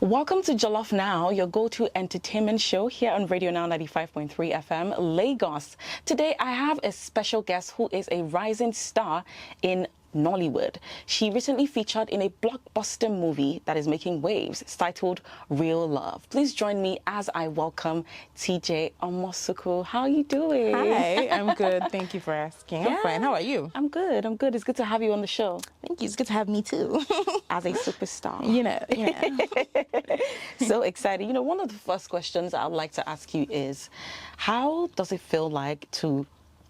Welcome to Jollof Now, your go-to entertainment show here on Radio Now 95.3 FM, Lagos. Today, I have a special guest who is a rising star in Nollywood. She recently featured in a blockbuster movie that is making waves. It's titled Real Love. Please join me as I welcome TJ Omosuku. How are you doing? Hi, I'm good. Thank you for asking. I'm fine. How are you? I'm good. It's good to have you on the show. Thank you. It's good to have me too. As a superstar. You know. So excited. One of the first questions I'd like to ask you is, how does it feel like to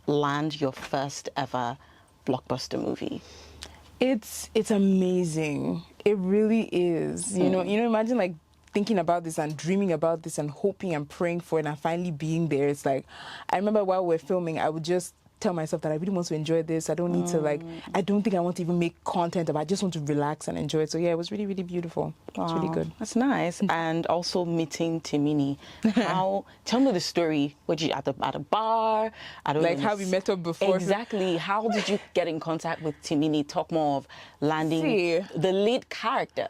land your first ever blockbuster movie? It's amazing. It really is. You know, imagine like thinking about this and dreaming about this and hoping and praying for it and finally being there. It's like, I remember while we're filming, I would just tell myself that I really want to enjoy this. I don't need to I don't think I want to even make content about it. I just want to relax and enjoy it. So yeah, it was really, really beautiful. It's really good. That's nice. And also meeting Timini. Tell me the story. Were you at a bar? I don't like how we met up before. Exactly. How did you get in contact with Timini? Talk more of landing the lead character.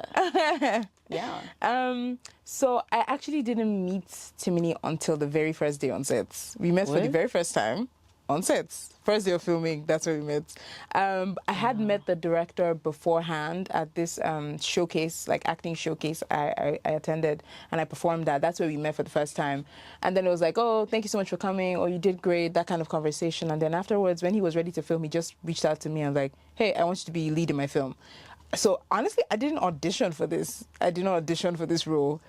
Yeah. So I actually didn't meet Timini until the very first day on set. We met for the very first time on sets. First day of filming, that's where we met. I had met the director beforehand at this showcase, like acting showcase I attended, and I performed that. That's where we met for the first time. And then it was like, oh, thank you so much for coming, or you did great, that kind of conversation. And then afterwards, when he was ready to film, he just reached out to me and was like, hey, I want you to be lead in my film. So honestly, I didn't audition for this. I did not audition for this role.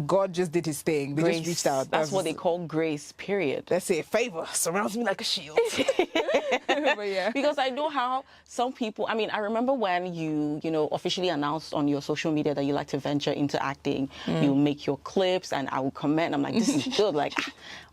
God just did his thing. They just reached out. That's what they call grace, period. Let's say favor surrounds me like a shield. But yeah. Because I know how some people, I remember when you officially announced on your social media that you like to venture into acting, you make your clips and I will comment. I'm like, this is good. Like,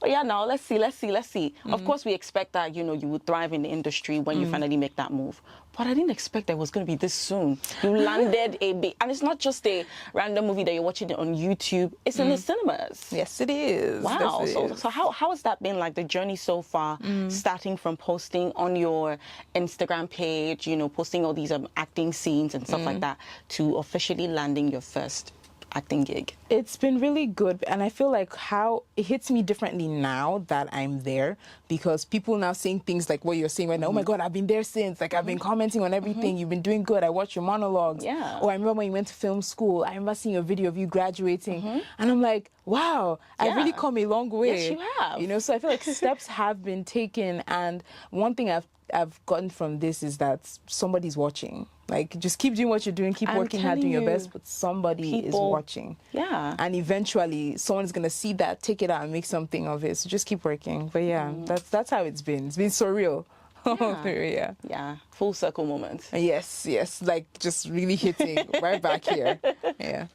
oh yeah, now let's see. Of course, we expect that, you would thrive in the industry when you finally make that move. But I didn't expect that it was going to be this soon. You landed a big, and it's not just a random movie that you're watching on YouTube. It's in the cinemas. Yes, it is. Wow. Yes, it is. So how has that been, like the journey so far, starting from posting on your Instagram page, posting all these acting scenes and stuff like that, to officially landing your first acting gig? It's been really good, and I feel like how it hits me differently now that I'm there, because people now saying things like what you're saying right now. Oh my God, I've been there since. Like I've been commenting on everything. You've been doing good. I watch your monologues. Yeah. Or I remember when you went to film school. I remember seeing a video of you graduating, and I'm like, wow, I've really come a long way. Yes, you have. So I feel like steps have been taken, and one thing I've gotten from this is that somebody's watching. Like, just keep doing what you're doing, keep working hard, doing your best, but somebody is watching. Yeah. And eventually, someone's going to see that, take it out, and make something of it. So just keep working. But yeah, that's how it's been. It's been surreal. Yeah. Full circle moment. Yes. Like, just really hitting right back here. Yeah.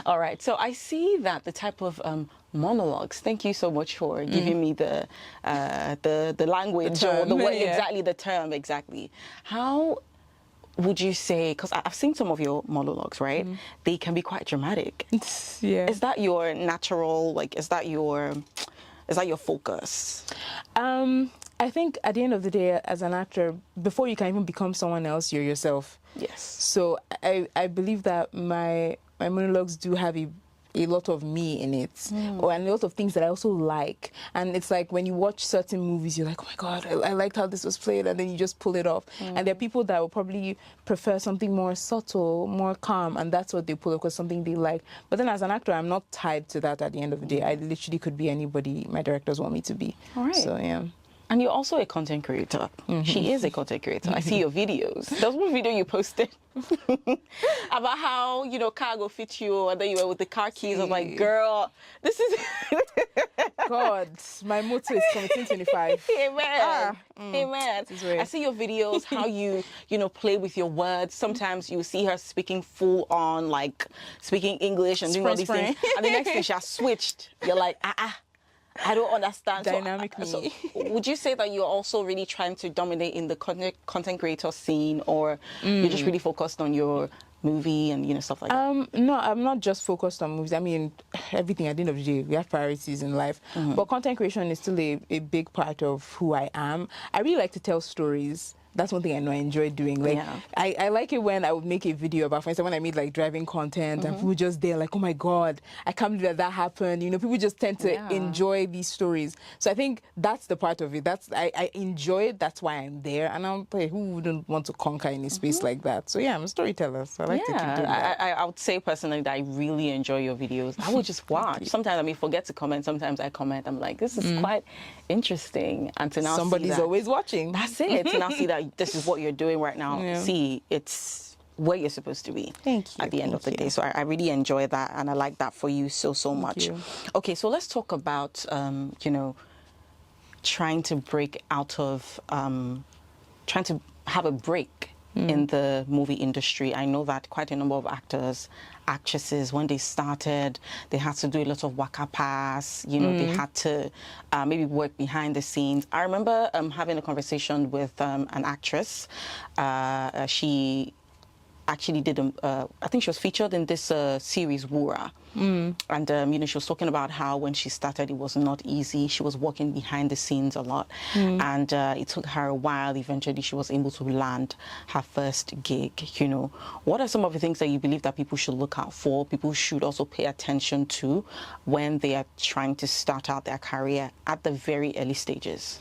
All right. So I see that the type of monologues. Thank you so much for giving me the language or the word the term exactly. How would you say, because I've seen some of your monologues, right? They can be quite dramatic. Yeah. Is that your natural, is that your focus? I think at the end of the day, as an actor, before you can even become someone else, you're yourself. Yes. So I believe that my monologues do have a lot of me in it, and a lot of things that I also like. And it's like when you watch certain movies, you're like, oh my God, I liked how this was played, and then you just pull it off. And there are people that will probably prefer something more subtle, more calm, and that's what they pull off because something they like. But then as an actor, I'm not tied to that at the end of the day. I literally could be anybody my directors want me to be. All right. So yeah. And you're also a content creator. She is a content creator. I see your videos. There's one video you posted about how, cargo fit you, and then you were with the car keys. I'm like, girl, this is... God, my motto is from 2025. Amen. Amen. I see your videos, how you, play with your words. Sometimes you see her speaking full on, like, speaking English and doing all these things. And the next thing she has switched. You're like, I don't understand. Dynamic me. So would you say that you're also really trying to dominate in the content creator scene, or you're just really focused on your movie and stuff like that? No, I'm not just focused on movies. I mean, everything at the end of the day, we have priorities in life. But content creation is still a big part of who I am. I really like to tell stories. that's one thing I know I enjoy doing. Like, I like it when I would make a video about, for instance, when I made like driving content and people just there like, oh my God, I can't believe that happened. You know, people just tend to enjoy these stories. So I think that's the part of it. I enjoy it. That's why I'm there. And I'm like, who wouldn't want to conquer in a space like that? So yeah, I'm a storyteller. So I like to keep doing that. I would say personally that I really enjoy your videos. I would just watch. Sometimes I forget to comment. Sometimes I comment. I'm like, this is quite interesting. And to now somebody's always watching. That's it. To now see that this is what you're doing right now. See, it's where you're supposed to be. Thank you. At the end of the day. So I really enjoy that, and I like that for you so much. Okay, so let's talk about you know, trying to break out of trying to have a break in the movie industry. I know that quite a number of actors, actresses, when they started, they had to do a lot of waka pass. You know, they had to maybe work behind the scenes. I remember having a conversation with an actress. She actually did I think she was featured in this series Wura, and you know, she was talking about how when she started it was not easy. She was working behind the scenes a lot, and it took her a while. Eventually she was able to land her first gig. You know, what are some of the things that you believe that people should look out for, people should also pay attention to when they are trying to start out their career at the very early stages?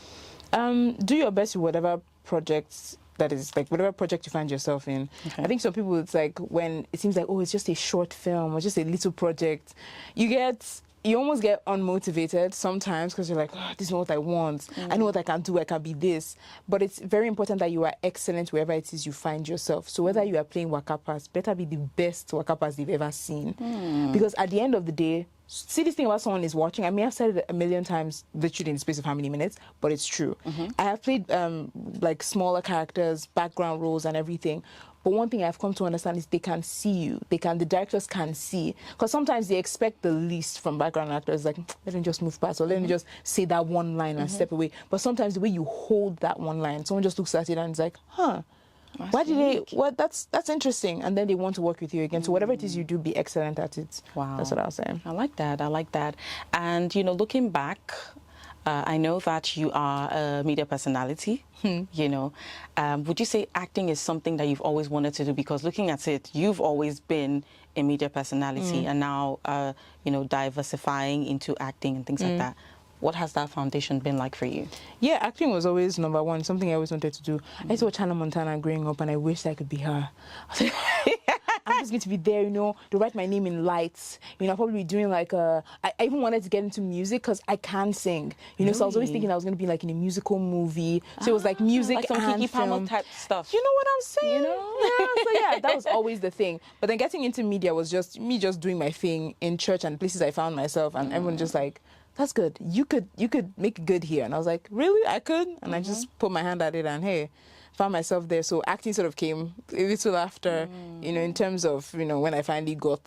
Do your best with whatever projects, that is, like whatever project you find yourself in. I think some people, it's like when it seems like, oh, it's just a short film or just a little project, you almost get unmotivated sometimes because you're like, oh, this is not what I want. I know what I can do. I can be this. But it's very important that you are excellent wherever it is you find yourself. So whether you are playing wakapas, better be the best wakapas they've ever seen. Because at the end of the day, see, this thing about someone is watching. I may have said it a million times, literally in the space of how many minutes, but it's true. I have played like smaller characters, background roles and everything. But one thing I've come to understand is they can see you. The directors can see. Because sometimes they expect the least from background actors, like, let them just move past or let them just say that one line and step away. But sometimes the way you hold that one line, someone just looks at it and is like, huh, why did they, what, that's interesting. And then they want to work with you again. So whatever it is you do, be excellent at it. Wow. That's what I was saying. I like that. I like that. And, you know, looking back, I know that you are a media personality, you know. Would you say acting is something that you've always wanted to do? Because looking at it, you've always been a media personality and now, you know, diversifying into acting and things like that. What has that foundation been like for you? Yeah, acting was always number one, something I always wanted to do. I used to watch Hannah Montana growing up and I wished I could be her. I'm just going to be there, you know, to write my name in lights. You know, I'll probably be doing like I even wanted to get into music because I can sing. You know, so I was always thinking I was going to be like in a musical movie. So it was like music like some and Kiki film. Palmer type stuff. You know what I'm saying? You know? Yeah, so yeah, that was always the thing. But then getting into media was just me just doing my thing in church and places I found myself, and everyone just like, that's good. You could make good here. And I was like, really? I could? And I just put my hand at it and hey, found myself there. So acting sort of came a little after, you know, in terms of, you know, when I finally got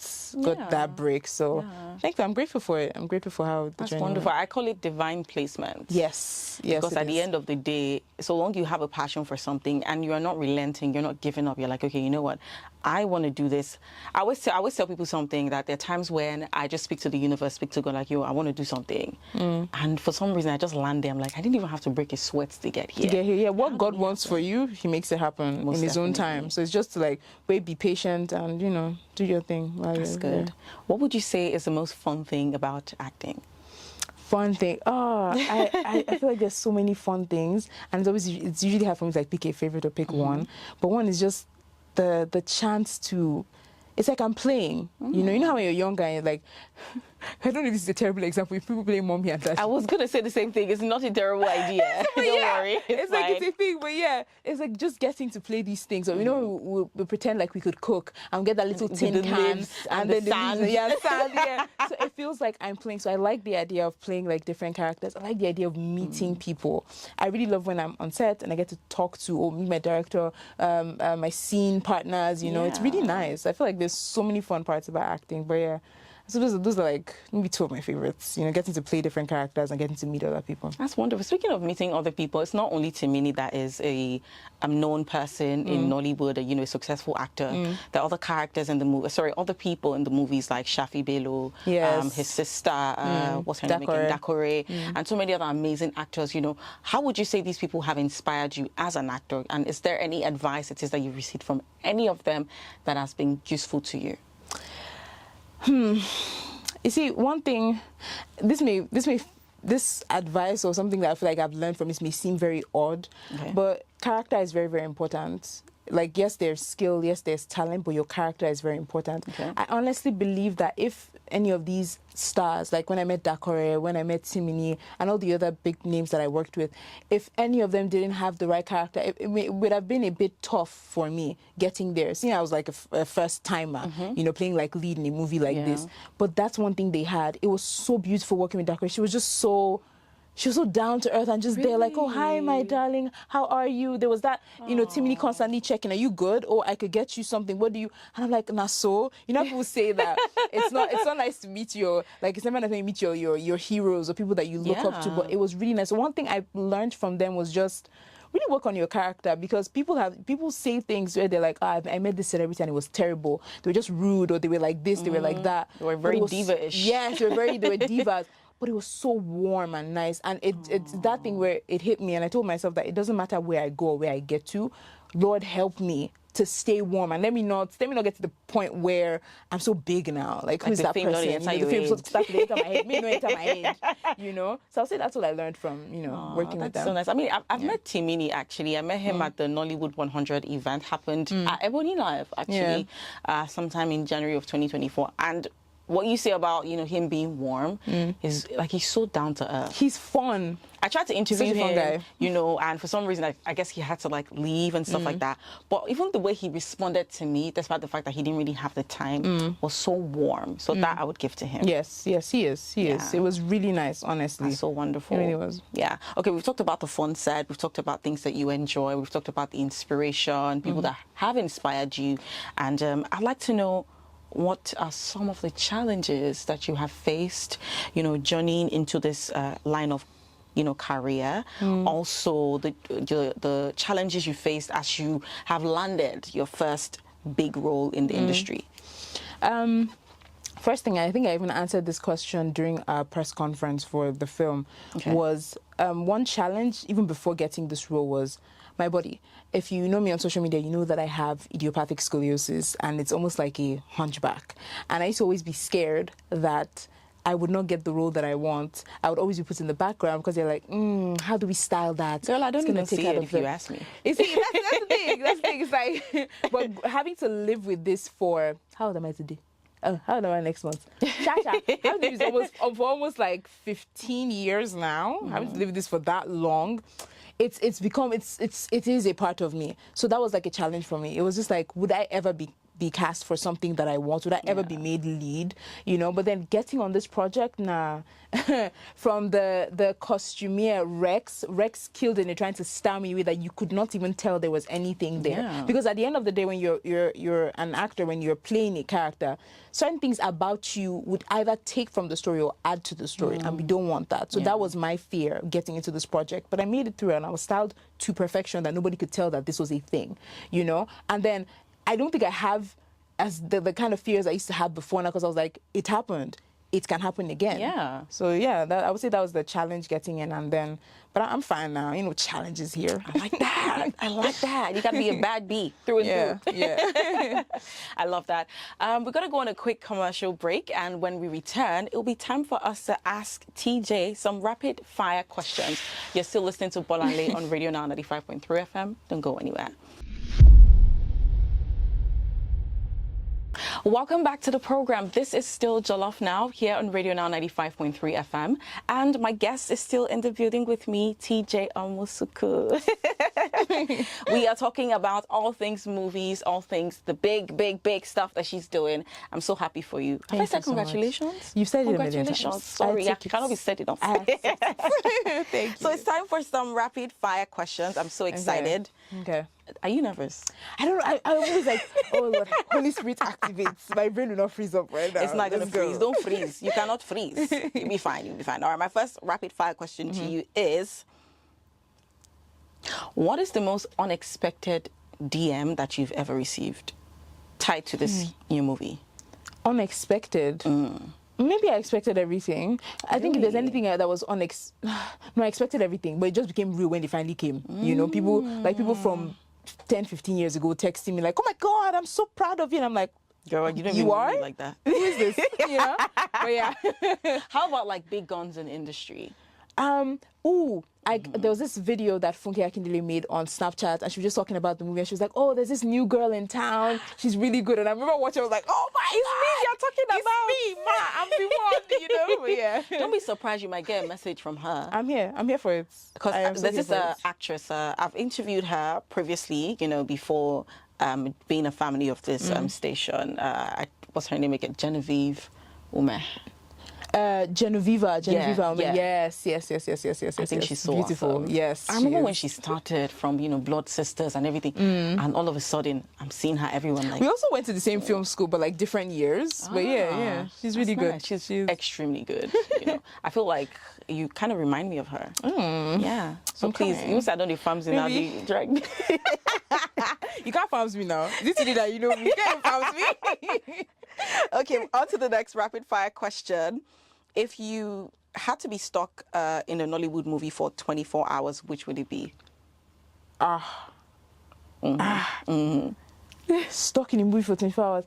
that break. So thank you. I'm grateful for it. I'm grateful for how the journey wonderful. went. I call it divine placement. Yes. Because at the end of the day, so long you have a passion for something and you are not relenting, you're not giving up, you're like, okay, you know what? I want to do this. I always tell people something, that there are times when I just speak to the universe, speak to God, like, yo, I want to do something. And for some reason, I just land there. I'm like, I didn't even have to break a sweat to get here. Yeah, what God wants for you, He makes it happen in His own time. So it's just to like, wait, be patient and, you know, do your thing. That's good. What would you say is the most fun thing about acting? Fun thing. Oh, I feel like there's so many fun things. And it's usually hard for me to like pick a favorite or pick one. But one is just the chance to, it's like I'm playing. You know how when you're younger and you're like, I don't know if this is a terrible example. If people play mommy and daddy. I was going to say the same thing. It's not a terrible idea. Don't worry. It's like it's a thing, but yeah, it's like just getting to play these things. So, you know, we pretend like we could cook and get that little tin can and then the sand. Sand. So it feels like I'm playing. So I like the idea of playing like different characters. I like the idea of meeting people. I really love when I'm on set and I get to talk to or meet my director, my scene partners. You know, it's really nice. I feel like there's so many fun parts about acting. But yeah, So those are like maybe two of my favorites. You know, getting to play different characters and getting to meet other people. That's wonderful. Speaking of meeting other people, it's not only Timini that is a known person in Nollywood, you know, a successful actor. There are other characters in the movie. Sorry, other people in the movies like Shafi Bello, his sister, what's her name again, Dakore, and so many other amazing actors. You know, how would you say these people have inspired you as an actor? And is there any advice it is that you've received from any of them that has been useful to you? You see, one thing, this advice or something that I feel like I've learned from this may seem very odd, but character is very, very important. Like, yes, there's skill, yes, there's talent, but your character is very important. I honestly believe that if any of these stars, like when I met Dakore, when I met Timini, and all the other big names that I worked with, if any of them didn't have the right character, it would have been a bit tough for me getting there. See, I was like a first-timer, you know, playing like lead in a movie like this. But that's one thing they had. It was so beautiful working with Dakore. She was so down to earth and just there like, oh, hi, my darling, how are you? There was that, you know, Timini constantly checking, are you good? Or I could get you something. What do you? And I'm like, nah, so, you know, people say that it's not nice to meet it's never nice when you meet your heroes or people that you look up to, but it was really nice. So one thing I learned from them was just really work on your character, because people say things where they're like, I met this celebrity and it was terrible. They were just rude, or they were like this, they were like that. They were very diva-ish. Yes, they were divas. But it was so warm and nice, and it's that thing where it hit me, and I told myself that it doesn't matter where I go or where I get to, Lord help me to stay warm, and let me not get to the point where I'm so big now. Like who's that person? The film so stuck to enter my head, me no enter my head. You know, so I'll say that's what I learned from working with them. So nice. I mean, I've met Timini actually. I met him at the Nollywood 100 event. Happened at Ebony Live actually, sometime in January of 2024, and what you say about, you know, him being warm is like, he's so down to earth. He's fun. I tried to interview him, you know, and for some reason, I guess he had to like leave and stuff like that. But even the way he responded to me, despite the fact that he didn't really have the time, was so warm. So that I would give to him. Yes, he is. It was really nice, honestly. That's so wonderful. It really was. Yeah. Okay, we've talked about the fun set. We've talked about things that you enjoy. We've talked about the inspiration, people that have inspired you. And I'd like to know, what are some of the challenges that you have faced, you know, journeying into this line of, you know, career? Also, the challenges you faced as you have landed your first big role in the industry. First thing, I think I even answered this question during our press conference for the film, was one challenge, even before getting this role, was my body. If you know me on social media, you know that I have idiopathic scoliosis, and it's almost like a hunchback. And I used to always be scared that I would not get the role that I want. I would always be put in the background because they're like, how do we style that? Girl, I don't even see it if you ask me. You see, that's the thing. That's the thing. It's like, but having to live with this for, how old am I today? Oh, how old am I next month? I've lived this for almost like 15 years now. Having to live with this for that long. It is a part of me. So that was like a challenge for me. It was just like, would I ever be cast for something that I want? Would I ever be made lead? You know, but then getting on this project, nah. From the costumier Rex killed in it, trying to style me with that you could not even tell there was anything there. Because at the end of the day, when you're an actor, when you're playing a character, certain things about you would either take from the story or add to the story, and we don't want that. So that was my fear getting into this project. But I made it through, and I was styled to perfection that nobody could tell that this was a thing, you know? And then I don't think I have as the kind of fears I used to have before now, because I was like, it happened. It can happen again. Yeah. So yeah, I would say that was the challenge getting in, and then, but I'm fine now. You know, challenges here. I like that. I like that. You got to be a bad bee through and through. Yeah. I love that. We're going to go on a quick commercial break, and when we return, it'll be time for us to ask TJ some rapid fire questions. You're still listening to Bolanle on Radio Now 95.3 FM. Don't go anywhere. Welcome back to the program. This is still Jollof Now here on Radio Now 95.3 FM. And my guest is still in the building with me, TJ Omosuku. We are talking about all things movies, all things, the big stuff that she's doing. I'm so happy for you. Have I said congratulations? You've said it a million times. Congratulations. Sorry, I cannot be said enough. Thank you. So it's time for some rapid fire questions. I'm so excited. Okay. Are you nervous? I don't know. I always like, oh Lord, Holy Spirit activates. My brain will not freeze up right now. It's not going to Let's go. freeze. Don't freeze. You cannot freeze. You'll be fine. You'll be fine. All right. My first rapid fire question to you is, what is the most unexpected DM that you've ever received tied to this new movie? Unexpected. Maybe I expected everything. I think if there's anything that was no, I expected everything, but it just became real when they finally came. You know, people from 10, 15 years ago texting me like, oh my God, I'm so proud of you. And I'm like, girl, you don't you even are? know me like that. Who is this? You know? But yeah. How about like big guns in industry? There was this video that Funke Akindele made on Snapchat, and she was just talking about the movie, and she was like, oh, there's this new girl in town, she's really good. And I remember watching, I was like, oh my God, you're talking about me, ma, I'm the one, you know. But yeah, Don't be surprised, you might get a message from her. I'm here for it. Because there's this actress, I've interviewed her previously, you know, before being a family of this station. What's her name again? Genevieve Ume. Genevieve. Yeah. Yes. I think she's so beautiful. awesome. Yes, I remember when she started from, you know, Blood Sisters and everything, and all of a sudden I'm seeing her everyone like. We also went to the same film school, but like different years. But yeah, she's really good. Nice. She's extremely good. You know, I feel like you kind of remind me of her. Yeah. So please, you said on the farms in the drag. You can't farms me now. This is that you know me. You can't farms me. Okay, on to the next rapid fire question. If you had to be stuck in a Nollywood movie for 24 hours, which would it be? Stuck in a movie for 24 hours.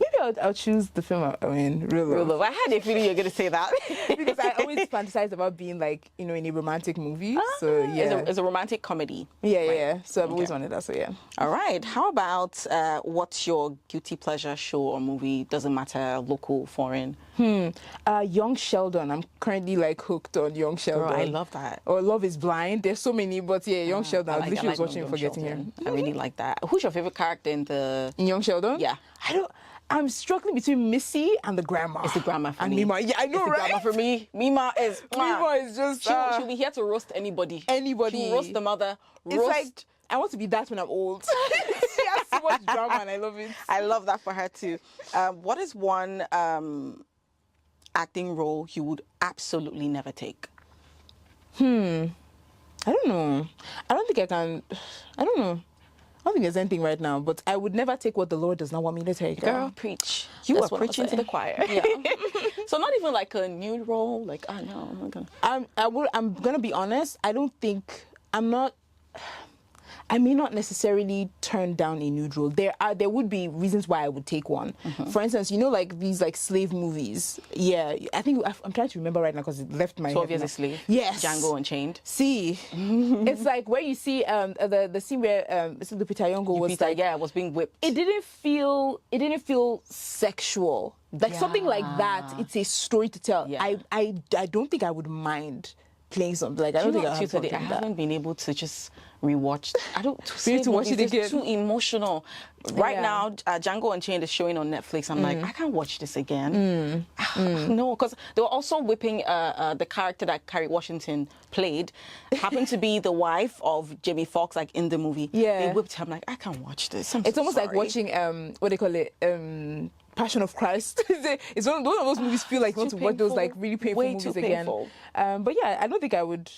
Maybe I'll choose the film. I mean, Real Love. I had a feeling you're going to say that. Because I always fantasize about being like, you know, in a romantic movie. So yeah. It's a romantic comedy. Yeah. So I've always wanted that, so yeah. All right. How about what's your guilty pleasure show or movie? Doesn't matter, local, foreign. Young Sheldon. I'm currently like hooked on Young Sheldon. Girl, I love that. Or Love is Blind. There's so many, but yeah, Young Sheldon. I literally was watching Forgetting Here. I really like that. Who's your favorite character in Young Sheldon? Yeah. I'm struggling between Missy and the grandma. It's the grandma for me. And Mima. Yeah, I know, it's right? The grandma for me. Mima is just... She'll be here to roast anybody. Anybody. She'll roast the mother. It's like, I want to be that when I'm old. She has so much drama and I love it. I love that for her too. What is one acting role you would absolutely never take? I don't know. I don't think I can... I don't know. I don't think there's anything right now, but I would never take what the Lord does not want me to take. Girl, preach. You are preaching to the choir. Yeah. So not even like a nude role. Like, no, I'm not gonna. I'm gonna be honest. I don't think I may not necessarily turn down a nude role. There would be reasons why I would take one. For instance, you know, like these like slave movies. Yeah, I think I'm trying to remember right now because it left my 12 head Years a Slave. Yes, Django Unchained. See, it's like where you see the scene where Lupita Nyong'o was like, was being whipped. It didn't feel sexual. Like something like that. It's a story to tell. Yeah. I don't think I would mind playing something like I don't think I haven't been able to just rewatch. I don't to watch it again. It's too emotional. Right now, Django Unchained is showing on Netflix. I'm like, I can't watch this again. No, because they were also whipping the character that Carrie Washington played, happened to be the wife of Jamie Foxx, like in the movie. Yeah, they whipped her. I'm like, I can't watch this. It's almost like watching what they call it. Passion of Christ. It's one of those movies. Feel like you want to watch those like really painful movies again. But yeah, I don't think I would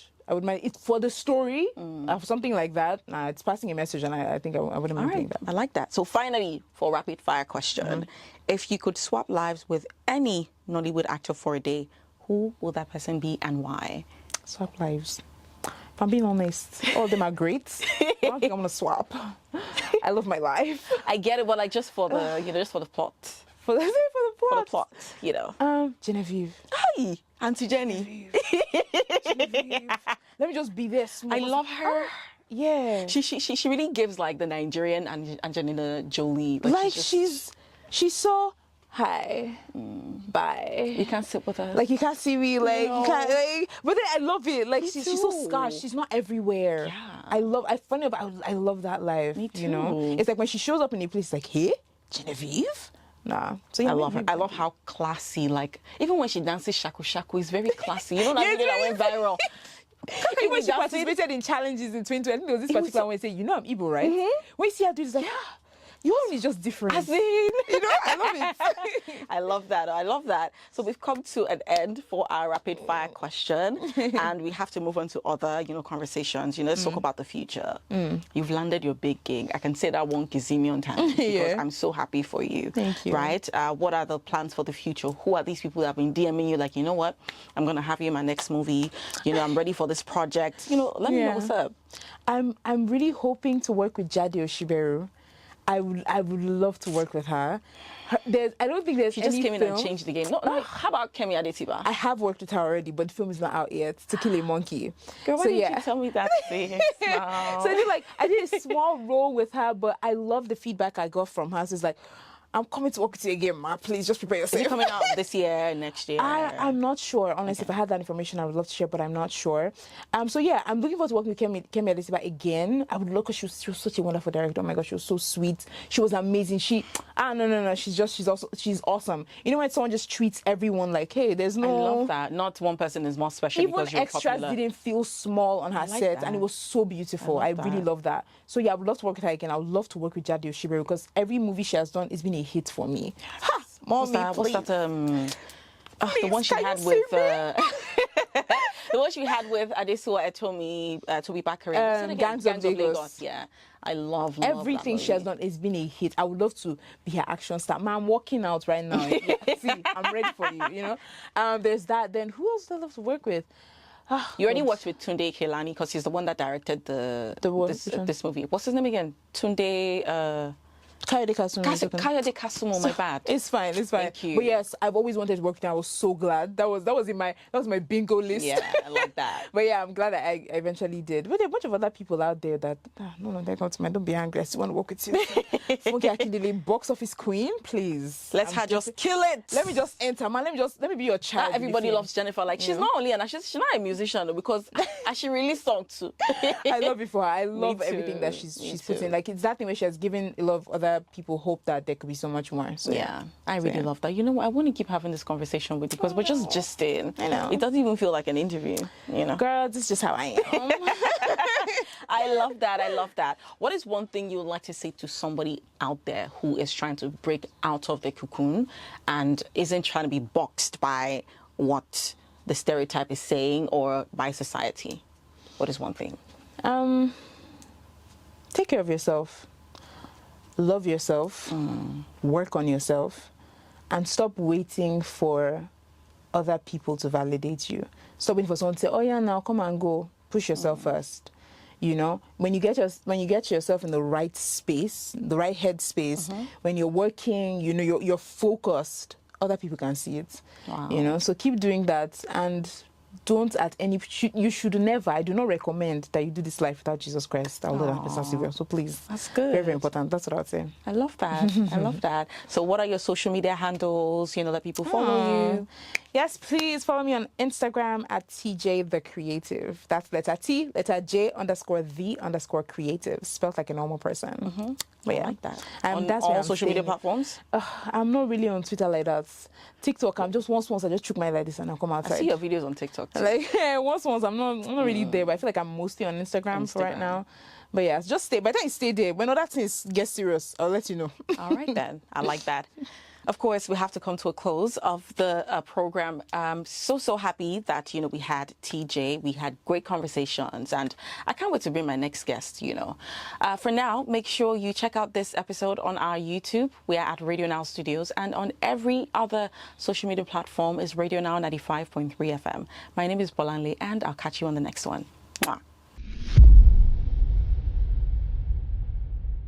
mind it for the story of something like that. It's passing a message, and I think I wouldn't mind doing that. I like that. So finally, for rapid fire question, if you could swap lives with any Nollywood actor for a day, who will that person be and why? Swap lives. If I'm being honest, all of them are great. I don't think I'm gonna swap. I love my life. I get it, but like just for the just for the plot. For the plot, you know. Genevieve. Hi, Auntie Jenny. Genevieve. Let me just be this. I love her. Yeah. She really gives like the Nigerian Angelina Jolie. Like she's so hi, bye. You can't sit with her. Like you can't see me. Like you can't. Like, but then I love it. Like she's so scarce. She's not everywhere. Yeah. I love that life. Me too. You know. It's like when she shows up in a place, like, hey, Genevieve. Nah. So I love her. I love how classy. Like even when she dances shaku shaku, it's very classy. You know that video that went viral. Even when she participated in challenges in 2020, I think there was this particular one saying, you know I'm Igbo, right? When you see her do this, like, your own is just different. As in, I love it. I love that. I love that. So we've come to an end for our rapid fire question, and we have to move on to other, conversations. Let's talk about the future. You've landed your big gig. I can say that one gazillion times because I'm so happy for you. Thank you. Right? What are the plans for the future? Who are these people that have been DMing you? Like, you know what? I'm gonna have you in my next movie. I'm ready for this project. Let me know what's up. I'm really hoping to work with Jade Oshiberu. I would love to work with her. I don't think there's She any just came in film. and changed the game. No, how about Kemi Adetiba? I have worked with her already, but the film is not out yet. To Kill a Monkey. Girl, why didn't you tell me that? So I did a small role with her, but I love the feedback I got from her. So it's like, I'm coming to work with you again, ma. Please just prepare yourself. Is it coming out this year, next year? I'm not sure. Honestly, if I had that information, I would love to share, but I'm not sure. So yeah, I'm looking forward to working with Kemi Adesiba again. I would love, because she was such a wonderful director. Oh my gosh, she was so sweet. She was amazing. No. She's awesome. When someone just treats everyone like, hey, there's no. I love that. Not one person is more special because you're extras popular. Didn't feel small on her set, and it was so beautiful. I really love that. So yeah, I would love to work with her again. I would love to work with Jade Oshiberu because every movie she has done has been a hit for me. Ha! Mommy, what's that? The one she had with the one she had with Adesuwa Etomi, Toby Bakari. Gangs of Lagos. Yeah, I love everything she has done. Has been a hit. I would love to be her action star. Man, I'm walking out right now. See, I'm ready for you. There's that. Then who else do I love to work with? You already worked with Tunde Kelani because he's the one that directed this movie. What's his name again? Tunde. Kayode Kasumo. Kayode Kasumo, my bad. It's fine. Thank you. But yes, I've always wanted to work with him. I was so glad. That was my bingo list. Yeah, I like that. But yeah, I'm glad that I eventually did. But there are a bunch of other people out there that no, they're going to mind. Don't be angry. I still want to work with you. Funke Akindele, box office queen, please. Let's just kill it. Let me just enter, man. Let me be your child. Not everybody loves Jennifer. Like she's not only she's not a musician though, because she really sung too. I love it for her. I love everything that she's put in. Like it's that thing where she has given a lot of other people hope that there could be so much more. So yeah, I really love that. I want to keep having this conversation with you because we're just gisting. I know. It doesn't even feel like an interview. Girl, this is just how I am. I love that. What is one thing you would like to say to somebody out there who is trying to break out of the cocoon and isn't trying to be boxed by what the stereotype is saying or by society? What is one thing? Take care of yourself. Love yourself. Work on yourself. And stop waiting for other people to validate you. Stop waiting for someone to say, oh yeah, now come and go. Push yourself first. When you get yourself in the right space, the right head space, when you're working, you're focused, other people can see it. Wow. So keep doing that, and don't you should never, I do not recommend that you do this life without Jesus Christ, our Lord and Master Savior. So please. That's good. Very, very important. That's what I would say. I love that. I love that. So what are your social media handles, that people follow you? Yes, please follow me on Instagram at TJ the Creative. That's letter T, letter J _ the creative, spelled like a normal person. But yeah, I like that. On that's all social media platforms? I'm not really on Twitter like that. TikTok, I'm just once I just chook my like this and I come outside. I see your videos on TikTok too. Like once I'm not really there, but I feel like I'm mostly on Instagram for right now. But yeah, just stay. By the time you stay there, when other things get serious, I'll let you know. All right then. I like that. Of course, we have to come to a close of the program. So happy that, we had TJ. We had great conversations, and I can't wait to bring my next guest, For now, make sure you check out this episode on our YouTube. We are at Radio Now Studios, and on every other social media platform is Radio Now 95.3 FM. My name is Bolanle, and I'll catch you on the next one. Mwah.